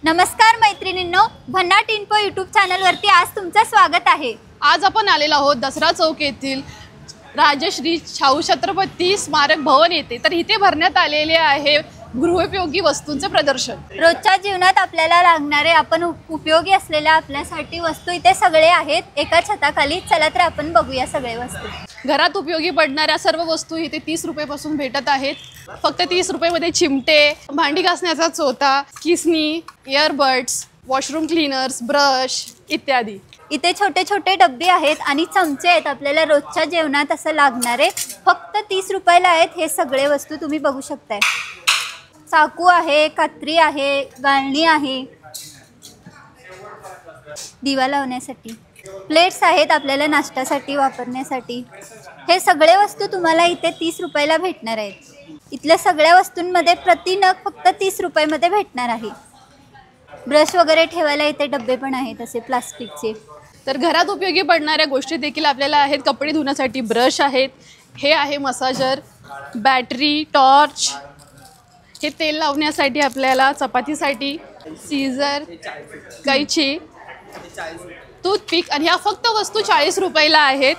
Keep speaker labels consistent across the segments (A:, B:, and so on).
A: नमस्कार मैत्रिणींनो, भन्नाट इन्फो यूट्यूब चॅनलवरती आज तुमचं स्वागत आहे।
B: आज आपण आलेलो आहोत दसरा चौक येथील राजश्री शाहू छत्रपती स्मारक भवन येथे। तर इथे भरण्यात आलेले आहे गृहोपयोगी वस्तूंचे प्रदर्शन।
A: रोजच्या जीवनात आपल्याला लागणारे आपण उपयोगी असलेल्या आपल्यासाठी वस्तू इथे सगळे आहेत एका छताखाली। चला तर आपण बघूया सगळे वस्तू।
B: घरात उपयोगी पडणाऱ्या सर्व वस्तू इथे 30 रुपये पासून भेटत आहेत। फक्त 30 रुपये मध्ये चिमटे, भांडी घासण्याचा चोथा, किसनी, इयरबड्स, वॉशरूम क्लीनर्स, ब्रश इत्यादी।
A: इथे छोटे छोटे डब्बे आहेत आणि चमचे आहेत आपल्याला रोजच्या जेवणात असं लागणारे। फक्त 30 रुपयाला आहेत हे सगळे वस्तू तुम्ही बघू शकताय। चाकू आहे, कात्री आहे, गाळणी आहे, दिवा लावण्यासाठी, प्लेट्स आहेत आपल्याला नाश्त्यासाठी वापरण्यासाठी। हे सगळे वस्तू तुम्हाला इथे 30 रुपयाला भेटणार आहेत। इथल्या सगळ्या वस्तूंमध्ये प्रति नग फक्त 30 रुपयामध्ये भेटणार आहे। ब्रश वगैरे ठेवायला इथे डब्बे पण आहेत असे प्लास्टिकचे।
B: तर घरात उपयोगी पडणाऱ्या गोष्टी देखील आपल्याला आहेत। कपडे धुण्यासाठी ब्रश आहेत, हे आहे मसाजर, बॅटरी, टॉर्च, हे तेल लावण्यासाठी आपल्याला, चपातीसाठी सीझर, कैची, टूथपिक आणि ह्या फक्त वस्तू 40 रुपयाला आहेत।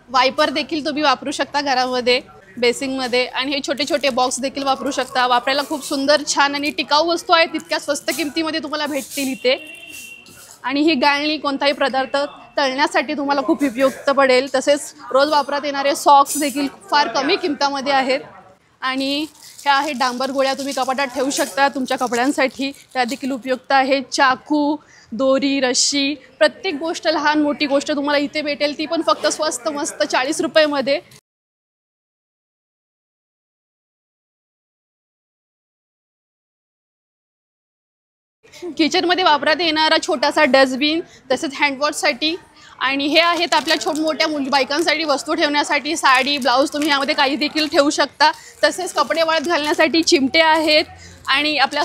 B: वायपर देखील तुम्ही वापरू शकता घरामध्ये बेसिंगमध्ये आणि हे छोटे छोटे बॉक्स देखील वापरू शकता। वापरायला खूप सुंदर छान आणि टिकाऊ वस्तू आहेत, तितक्या स्वस्त किमतीमध्ये तुम्हाला भेटतील इथे। आणि ही गाळणी कोणताही पदार्थ तळण्यासाठी तुम्हाला खूप उपयुक्त पडेल। तसेच रोज वापरात येणारे सॉक्स देखील फार कमी किमतामध्ये आहेत। आणि ह्या आहेत डांबर गोळ्या, तुम्ही कपाटात ठेवू शकता तुमच्या कपड्यांसाठी, त्या देखील उपयुक्त आहेत। चाकू, दोरी, रश्शी, प्रत्येक गोष्ट लहान मोठी गोष्ट तुम्हाला इथे भेटेल, ती पण फक्त स्वस्त मस्त 40 रुपयामध्ये। किचनमध्ये वापरात येणारा छोटासा डस्टबिन, तसेच हँडवॉशसाठी। आणि हे आहेत आपल्या छोट्या बायकांसाठी वस्तू ठेवण्यासाठी, साडी, ब्लाऊज तुम्ही यामध्ये काही देखील ठेवू शकता। तसेच कपडे वाळत घालण्यासाठी चिमटे आहेत आणि आपल्या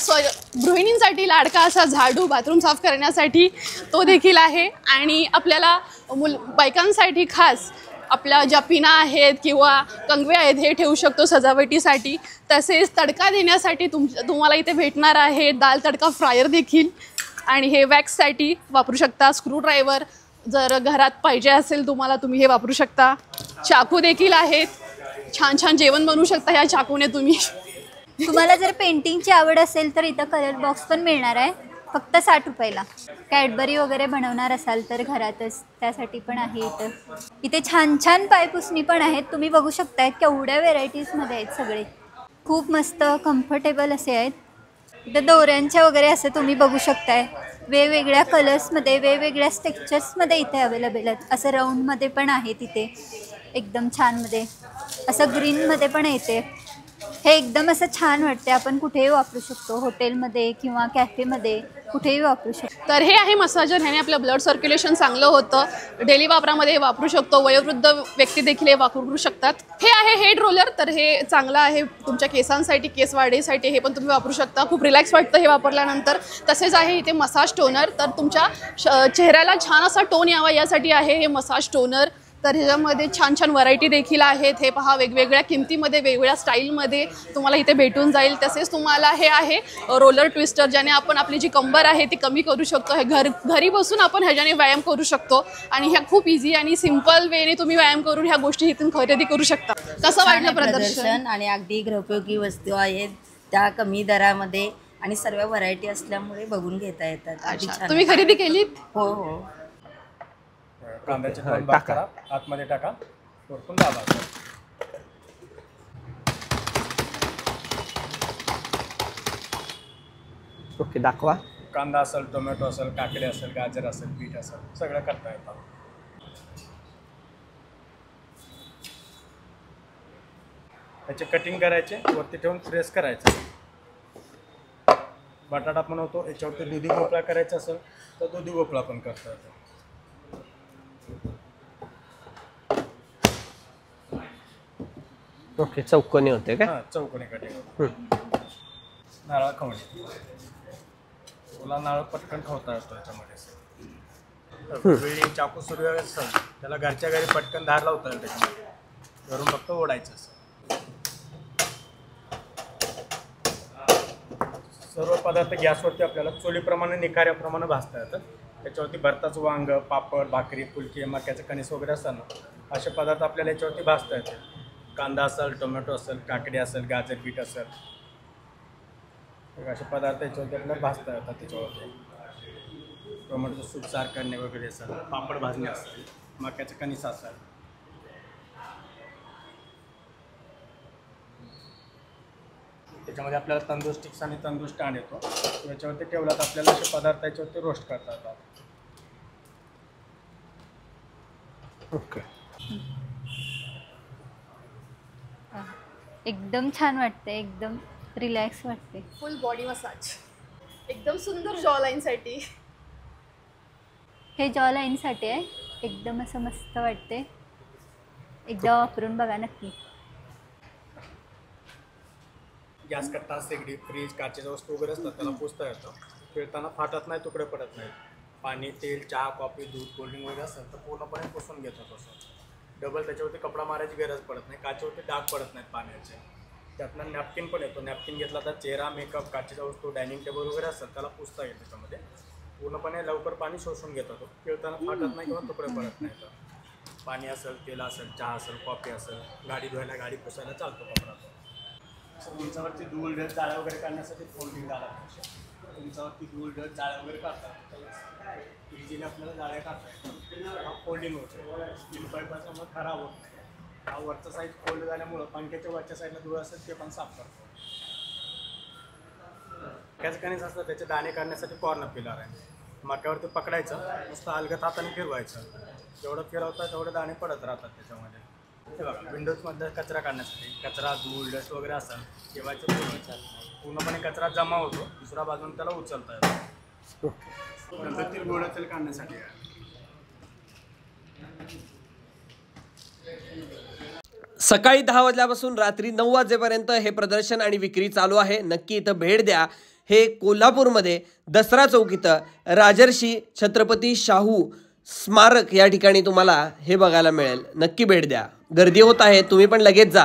B: गृहिणींसाठी लाडका असा झाडू बाथरूम साफ करण्यासाठी तो देखील आहे। आणि आपल्याला बायकांसाठी खास आपल्या ज्या पिना आहेत किंवा कंगवे आहेत हे ठेवू शकतो सजावटीसाठी। तसेच तडका देण्यासाठी तुम्हाला इथे भेटणार आहे दाल तडका फ्रायर देखील। आणि हे वॅक्ससाठी वापरू शकता। स्क्रूड्रायव्हर जर घरात पाहिजे असेल तुम्हाला, तुम्ही हे वापरू शकता। चाकू देखील आहेत, छान छान जेवण बनवू शकता ह्या चाकूने तुम्ही।
A: तुम्हाला जर पेंटिंगची आवड असेल तर इथं कलर बॉक्स पण मिळणार आहे फक्त 60 रुपयाला। कॅडबरी वगैरे बनवणार असाल तर घरातच त्यासाठी पण आहे इथे छान छान पायपुसणी पण आहेत, तुम्ही बघू शकताय केवढ्या व्हेरायटीजमध्ये आहेत सगळे। खूप मस्त कम्फर्टेबल असे आहेत। इथे दोऱ्यांच्या वगैरे असं तुम्ही बघू शकताय, वेगवेगळ्या कलर्समध्ये वेगवेगळ्या टेक्स्चर्समध्ये इथे अवेलेबल आहेत। असं राऊंडमध्ये पण आहे तिथे एकदम छानमध्ये, असं ग्रीनमध्ये पण येते। हे एकदम असं छान वाटते, आपण कुठेही वापरू शकतो, हॉटेलमध्ये किंवा कॅफेमध्ये कुठेही वापरू शकतो।
B: तर हे आहे मसाजर, ह्याने आपलं ब्लड सर्क्युलेशन चांगलं होतं, डेली वापरामध्ये वापरू शकतो। वयोवृद्ध व्यक्ती देखील हे वापरू शकतात। हे आहे हेड रोलर, तर हे चांगलं आहे तुमच्या केसांसाठी, केस वाढीसाठी, हे पण तुम्ही वापरू शकता। खूप रिलॅक्स वाटतं हे वापरल्यानंतर। तसेच आहे इथे मसाज टोनर, तर तुमच्या चेहऱ्याला छान असा टोन यावा यासाठी आहे हे मसाज टोनर। तर ह्याच्यामध्ये छान छान व्हरायटी देखील आहेत। हे पहा वेगवेगळ्या किमतीमध्ये वेगवेगळ्या स्टाईलमध्ये तुम्हाला इथे भेटून जाईल। तसेच तुम्हाला हे आहे रोलर ट्विस्टर, ज्याने आपण आपली जी कंबर आहे ती कमी करू शकतो। हे घरी बसून आपण ह्याच्याने व्यायाम करू शकतो आणि ह्या खूप इझी आणि सिंपल वेने तुम्ही व्यायाम करून ह्या गोष्टी इथून खरेदी करू शकता। कसं वाटलं प्रदर्शन?
C: आणि अगदी गृहोपयोगी वस्तू आहेत त्या कमी दरामध्ये आणि सर्व व्हरायटी असल्यामुळे बघून घेता येतात।
B: तुम्ही खरेदी केलीत?
C: हो हो।
D: कांद्याचे भाग करा, आतमध्ये टाका, वरतून दाबा।
E: ओके, दाखवा।
D: कांदा असेल, टोमॅटो असेल, काकडे असेल, गाजर असेल, बीट असेल, सगळं करता येतं। त्याचे कटिंग करायचे, वरती ठेवून प्रेस करायचं। बटाटा पण होतो, याच्यावरती दुधी भोपळा करायचा असेल तर दुधी भोपळा पण करता येतो।
E: ओके, चौकोनी होते का?
D: हां, चौकोनी कटिंग। नारळ खवणे, तुला नारळ पटकन खवता येतो याच्यामध्ये। वेळी चाकू सुरू असेल त्याला घरच्या घरी पटकन धार लावता येईल त्याच्यामध्ये, घरून फक्त ओढायचं असं। सर्व पदार्थ गॅसवरती आपल्याला चुलीप्रमाणे निखाऱ्याप्रमाणे भाजता येतात. त्याच्यावरती भरताचं वांग, पापड, भाकरी, फुलकी, मक्याचं कणीस वगैरे असतात ना, असे पदार्थ आपल्याला याच्यावरती भाजता येतात. कांदा असेल, टोमॅटो असेल, काकडी असेल, गाजर बीट असेल, असे पदार्थ याच्यावरती आपल्याला भाजता येतात. त्याच्यावरती टोमॅटोचं सूप सार करणे वगैरे असेल, पापड भाजणे असेल, मक्याचं कणीस असेल. त्याच्यामध्ये आपल्याला तंदूर स्टिक्स आणि तंदूर स्टँड येतो. याच्यावरती ठेवला तर आपल्याला असे पदार्थ याच्यावरती रोस्ट करता येतात.
E: ओके.
A: एकदम छान वाटते, एकदम रिलॅक्स वाटते.
B: फुल बॉडी मसाज, एकदम सुंदर जॉ लाईनसाठी.
A: हे जॉ लाईनसाठी आहे. एकदम असं मस्त वाटते. एकदा वापरून बघा नक्की.
D: गॅस कट्टा, शेगडी, फ्रीज, काचेच्या वस्तू वगैरे असतात त्याला पुसता येतं. पिळताना फाटत नाही, तुकडे पडत नाहीत. पाणी, तेल, चहा, कॉफी, दूध, कोल्ड्रिंक वगैरे असेल तर पूर्णपणे पुसून घेतात. असं डबल त्याच्यावरती कपडा मारायची गरज पडत नाही. काचेवरती डाग पडत नाहीत पाण्याचे. त्यातनं नॅपकिन पण येतो. नॅपकिन घेतला तर चेहरा, मेकअप, काचेच्या वस्तू, डायनिंग टेबल वगैरे असतात त्याला पुसता येईल. त्याच्यामध्ये पूर्णपणे लवकर पाणी शोषून घेतो. तो पिळताना फाटत नाही किंवा तुकडे पडत नाही. तर पाणी असेल, तेल असेल, चहा असेल, कॉफी असेल, गाडी धुवायला, गाडी पुसायला चालतो कपडा. उंचावरती धूळ, डस, जाळ्या वगैरे काढण्यासाठी फोल्डिंग झाला. उंचावरती धूळ, डस, जाळ्या वगैरे काढतात. इझिली आपल्याला जाळ्या काढता येतात. हा फोल्डिंग होतो. स्टील पाईपाचा मग खराब होत नाही. हा वरचा साईड फोल्ड झाल्यामुळं पंख्याच्या वरच्या साईडला धूळ असेल ते पण साफ करतो. मक्याचं कणीस असतं त्याचे दाणे काढण्यासाठी कॉर्नर पिलर आहे. मक्यावरती पकडायचं, नुसतं अलगद हाताने फिरवायचं. जेवढं फिरवतं तेवढे दाणे पडत राहतात त्याच्यामध्ये. हे बघा, विंडोजमधला कचरा काढण्यासाठी कचरा, धूळ, डस्ट वगैरे असेल ठेवायचं. पूर्णपणे कचरा जमा होतो. दुसऱ्या बाजून त्याला उचलता येतो. गंधातील गोळ तेल काढण्यासाठी आहे.
E: सकाळी 10 वाजल्यापासून रात्री 9 वाजेपर्यंत हे प्रदर्शन आणि विक्री चालू आहे. नक्की इथं भेट द्या. हे कोल्हापूरमध्ये दसरा चौक इथं राजर्षी छत्रपती शाहू स्मारक या ठिकाणी तुम्हाला हे बघायला मिळेल. नक्की भेट द्या. गर्दी होत आहे, तुम्ही पण लगेच जा.